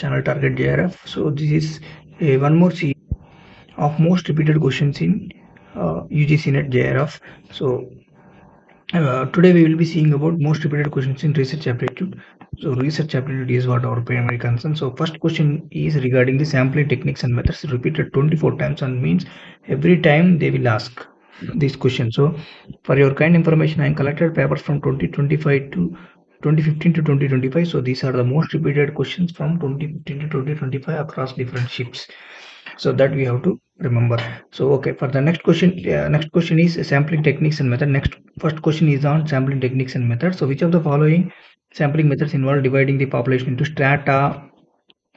channel target JRF. So this is one more series of most repeated questions in UGC NET JRF. So today we will be seeing about most repeated questions in research aptitude. So research aptitude is what our primary concern. So first question is regarding the sampling techniques and methods, repeated 24 times, and means every time they will ask this question. So for your kind information, I collected papers from 2025 to 2015 to 2025. So these are the most repeated questions from 2015 to 2025 across different shifts. So that we have to remember. So okay, for the next question is sampling techniques and method. First question is on sampling techniques and methods. So which of the following sampling methods involve dividing the population into strata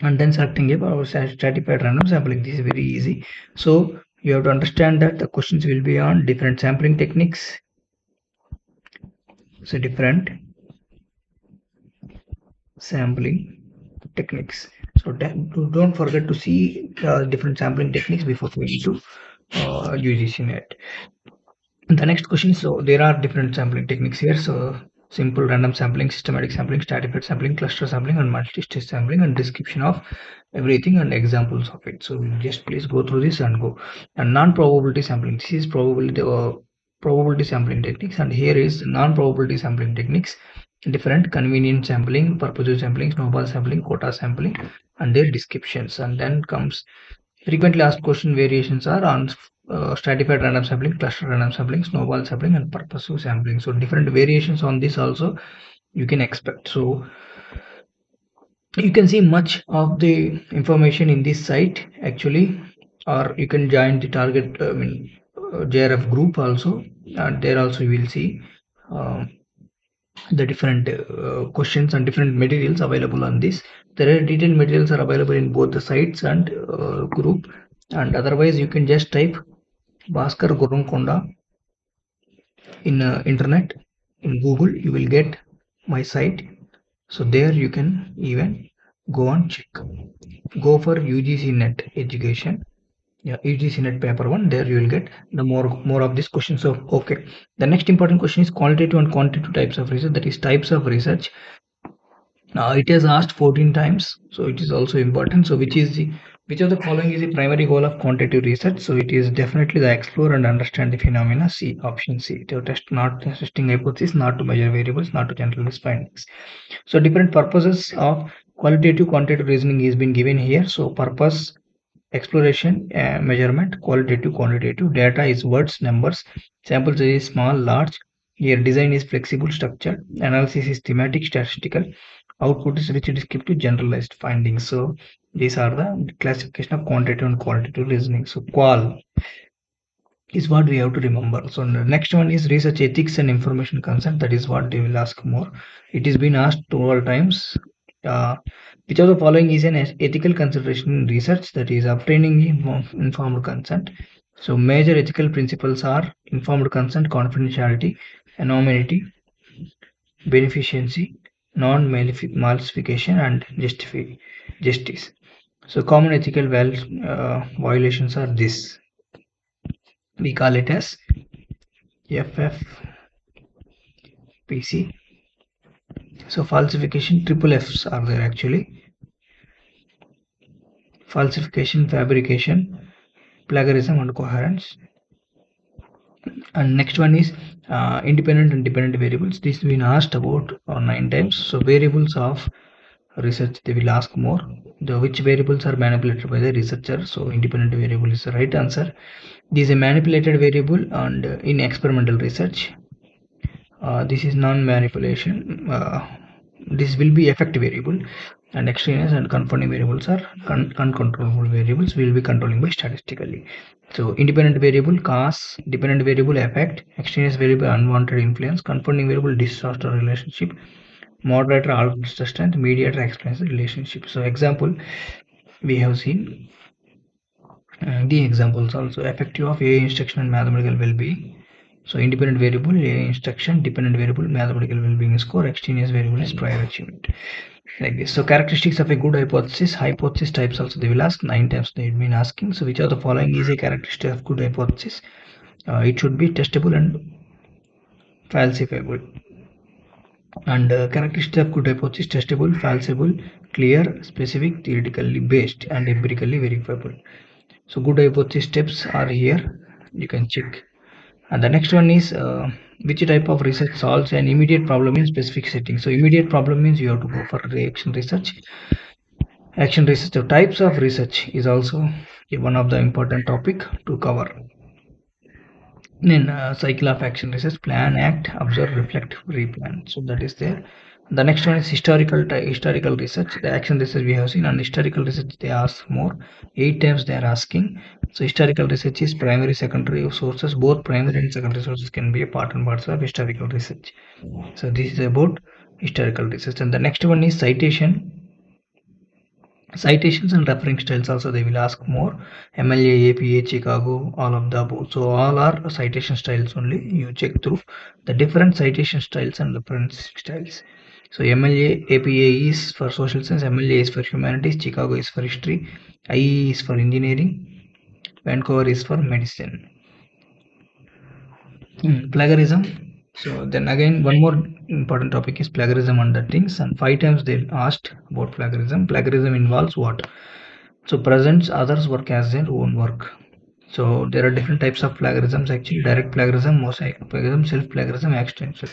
and then selecting a stratified random sampling? This is very easy. So you have to understand that the questions will be on different sampling techniques. So different sampling techniques. So don't forget to see different sampling techniques before going to UGC NET. The next question, so there are different sampling techniques here. So simple random sampling, systematic sampling, stratified sampling, cluster sampling, and multi-stage sampling, and description of everything and examples of it. So just please go through this and go. And non-probability sampling. This is probability sampling techniques, and here is non-probability sampling techniques. Different convenient sampling, purposive sampling, snowball sampling, quota sampling, and their descriptions. And then comes frequently asked question variations are on stratified random sampling, cluster random sampling, snowball sampling, and purposive sampling. So different variations on this also you can expect. So you can see much of the information in this site actually, or you can join the target JRF group also, and there also you will see the different questions and different materials available on this. There are detailed materials are available in both the sites and group, and otherwise you can just type Bhaskar Gurunkonda in internet, in Google. You will get my site. So there you can even go and check. Go for UGC NET education. Yeah, UGC NET paper 1. There you will get the more of this question. So okay, the next important question is qualitative and quantitative types of research. That is types of research. It has asked 14 times, so it is also important. So which of the following is the primary goal of quantitative research? So it is definitely the explore and understand the phenomena. C, option C. To test, not testing hypothesis, not to measure variables, not to generalize findings. So different purposes of qualitative quantitative reasoning is been given here. So purpose, exploration, measurement, qualitative, quantitative. Data is words, numbers. Sample size is small, large. Here design is flexible, structured. Analysis is thematic, statistical. Output is rich, descriptive, generalized findings. So these are the classification of quantitative and qualitative reasoning. So qual is what we have to remember. So the next one is research ethics and information consent. That is what they will ask more. It is been asked 12 times. Which of the following is an ethical consideration in research? That is obtaining informed consent. So major ethical principles are informed consent, confidentiality, anonymity, beneficency, non-malification, and justice. So common ethical violations are this. We call it as FFPC. So falsification, triple F's are there actually. Falsification, fabrication, plagiarism, and coherence. And next one is independent and dependent variables. This has been asked about 9 times. So variables of research, they will ask more. Which variables are manipulated by the researcher? So independent variable is the right answer. This is a manipulated variable, and in experimental research, this is non-manipulation. This will be effect variable, and extraneous and confounding variables are uncontrollable variables. We will be controlling by statistically. So independent variable cause, dependent variable effect, extraneous variable unwanted influence, confounding variable disaster relationship, moderator algorithm strength, mediator explains the relationship. So example, we have seen the examples also. Effective of AI instruction and mathematical well-being. So independent variable AI instruction, dependent variable mathematical well-being score, extraneous variable is prior achievement. Like this. So characteristics of a good hypothesis. Hypothesis types also they will ask 9 times. They've been asking. So which of the following is a characteristic of good hypothesis? It should be testable and falsifiable. And characteristics of good hypothesis: testable, falsifiable, clear, specific, theoretically based, and empirically verifiable. So good hypothesis steps are here. You can check. And the next one is which type of research solves an immediate problem in specific setting. So immediate problem means you have to go for reaction research. Action research. So types of research is also one of the important topic to cover. In cycle of action research: plan, act, observe, reflect, replan. So that is there. The next one is historical research. The action research we have seen, and historical research they ask more. 8 times they are asking. So historical research is primary, secondary sources. Both primary and secondary sources can be a part and parcel of historical research. So this is about historical research. And the next one is citation. Citations and referring styles also they will ask more. MLA, APA, Chicago, all of the above. So all are citation styles only. You check through the different citation styles and reference styles. So MLA, APA is for social science, MLA is for humanities, Chicago is for history, IE is for engineering, Vancouver is for medicine. Plagiarism. So then again, one more important topic is plagiarism and the things. And 5 times they asked about plagiarism. Plagiarism involves what? So presents others' work as their own work. So there are different types of plagiarisms actually: direct plagiarism, mosaic plagiarism, self plagiarism, accidental.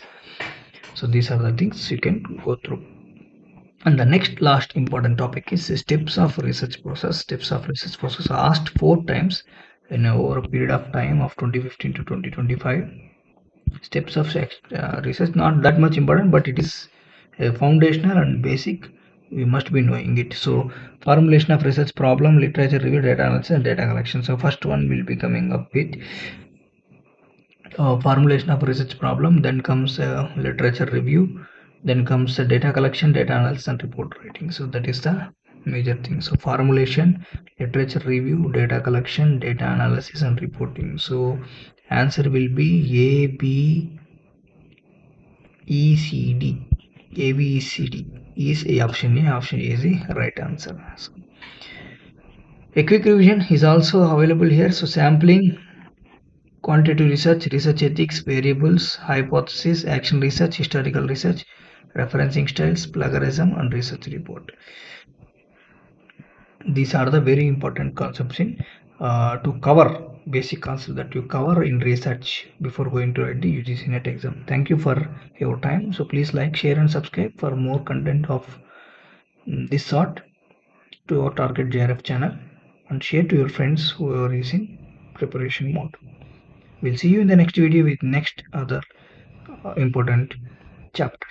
So these are the things you can go through. And the next last important topic is steps of research process. Steps of research process are asked 4 times in over a period of time of 2015 to 2025. Steps of research not that much important, but it is foundational and basic. We must be knowing it. So formulation of research problem, literature review, data analysis, and data collection. So first one will be coming up with formulation of research problem, then comes literature review, then comes data collection, data analysis, and report writing. So that is the major thing. So formulation, literature review, data collection, data analysis, and reporting. So answer will be A, B, E, C, D. A, B, E, C, D is A, option A. Option A is the right answer. So, a quick revision is also available here. So sampling, quantitative research, research ethics, variables, hypothesis, action research, historical research, referencing styles, plagiarism, and research report. These are the very important concepts in to cover, basic concepts that you cover in research before going to write the UGC NET exam. Thank you for your time. So please like, share, and subscribe for more content of this sort to our target JRF channel, and share to your friends who are using preparation mode. We'll see you in the next video with next other important chapter.